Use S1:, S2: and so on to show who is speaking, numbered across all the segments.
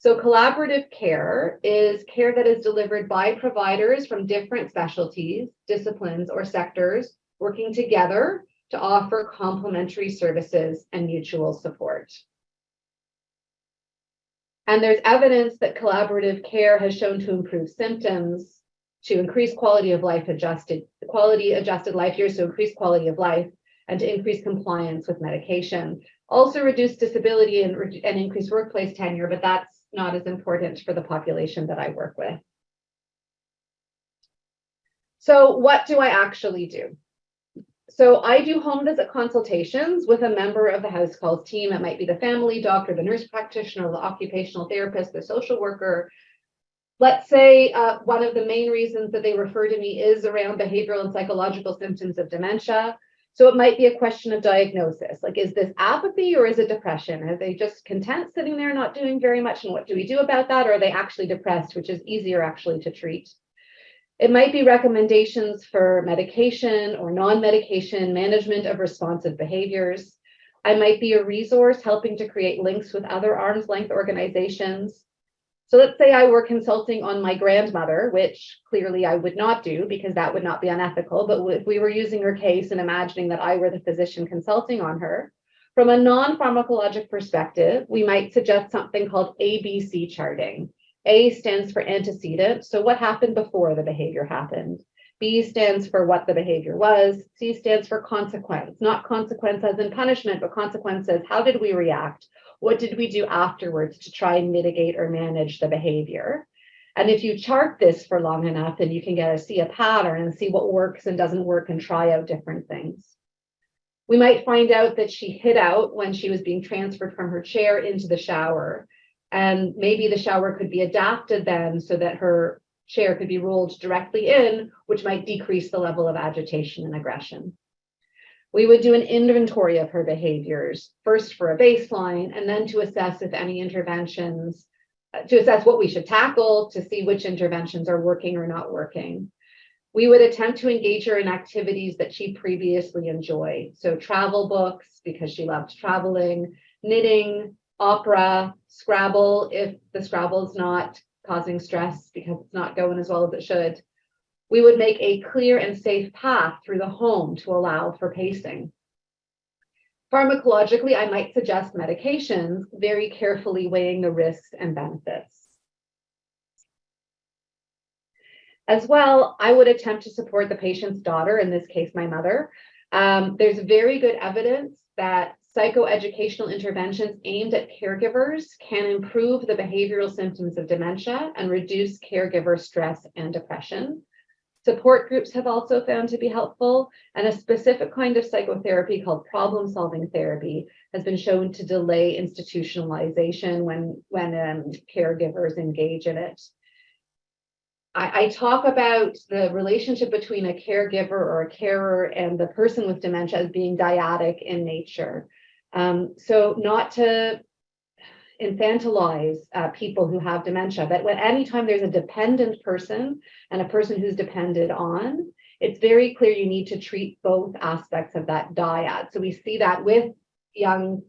S1: So collaborative care is care that is delivered by providers from different specialties, disciplines, or sectors working together to offer complementary services and mutual support. And there's evidence that collaborative care has shown to improve symptoms, to increase quality adjusted life years, to increase quality of life, and to increase compliance with medication. Also reduce disability and increase workplace tenure, but that's not as important for the population that I work with. So what do I actually do? So I do home visit consultations with a member of the house calls team. It might be the family doctor, the nurse practitioner, the occupational therapist, the social worker. Let's say one of the main reasons that they refer to me is around behavioral and psychological symptoms of dementia. So it might be a question of diagnosis, like, is this apathy or is it depression? Are they just content sitting there not doing very much, and what do we do about that? Or are they actually depressed, which is easier actually to treat? It might be recommendations for medication or non-medication management of responsive behaviors. I might be a resource helping to create links with other arm's length organizations. So let's say I were consulting on my grandmother, which clearly I would not do because that would not be unethical. But if we were using her case and imagining that I were the physician consulting on her, from a non-pharmacologic perspective, we might suggest something called ABC charting. A stands for antecedent, so what happened before the behavior happened. B stands for what the behavior was. C stands for consequence, not consequence as in punishment, but consequence as how did we react? What did we do afterwards to try and mitigate or manage the behavior? And if you chart this for long enough, then you can see a pattern and see what works and doesn't work and try out different things. We might find out that she hid out when she was being transferred from her chair into the shower. And maybe the shower could be adapted then so that her chair could be rolled directly in, which might decrease the level of agitation and aggression. We would do an inventory of her behaviors, first for a baseline, and then to assess if any interventions, to assess what we should tackle, to see which interventions are working or not working. We would attempt to engage her in activities that she previously enjoyed. So travel books, because she loved traveling, knitting, opera, Scrabble, if the Scrabble is not causing stress because it's not going as well as it should. We would make a clear and safe path through the home to allow for pacing. Pharmacologically, I might suggest medications, very carefully weighing the risks and benefits. As well, I would attempt to support the patient's daughter, in this case, my mother. There's very good evidence that psychoeducational interventions aimed at caregivers can improve the behavioral symptoms of dementia and reduce caregiver stress and depression. Support groups have also found to be helpful, and a specific kind of psychotherapy called problem-solving therapy has been shown to delay institutionalization when caregivers engage in it. I talk about the relationship between a caregiver or a carer and the person with dementia as being dyadic in nature. So not to infantilize people who have dementia, but anytime there's a dependent person and a person who's depended on, it's very clear you need to treat both aspects of that dyad. So we see that with young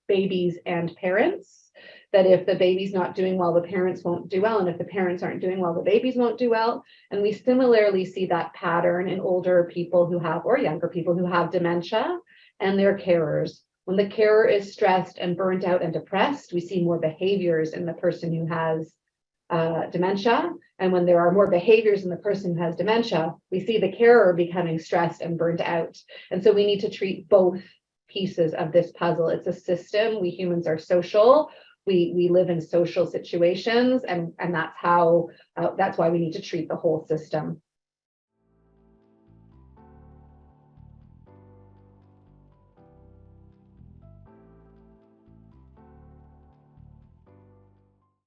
S1: babies and parents, that if the baby's not doing well, the parents won't do well. And if the parents aren't doing well, the babies won't do well. And we similarly see that pattern in older people who have, or younger people who have dementia and their carers. When the carer is stressed and burnt out and depressed, we see more behaviors in the person who has dementia. And when there are more behaviors in the person who has dementia, we see the carer becoming stressed and burnt out. And so we need to treat both pieces of this puzzle. It's a system. We humans are social. We live in social situations, and that's why we need to treat the whole system.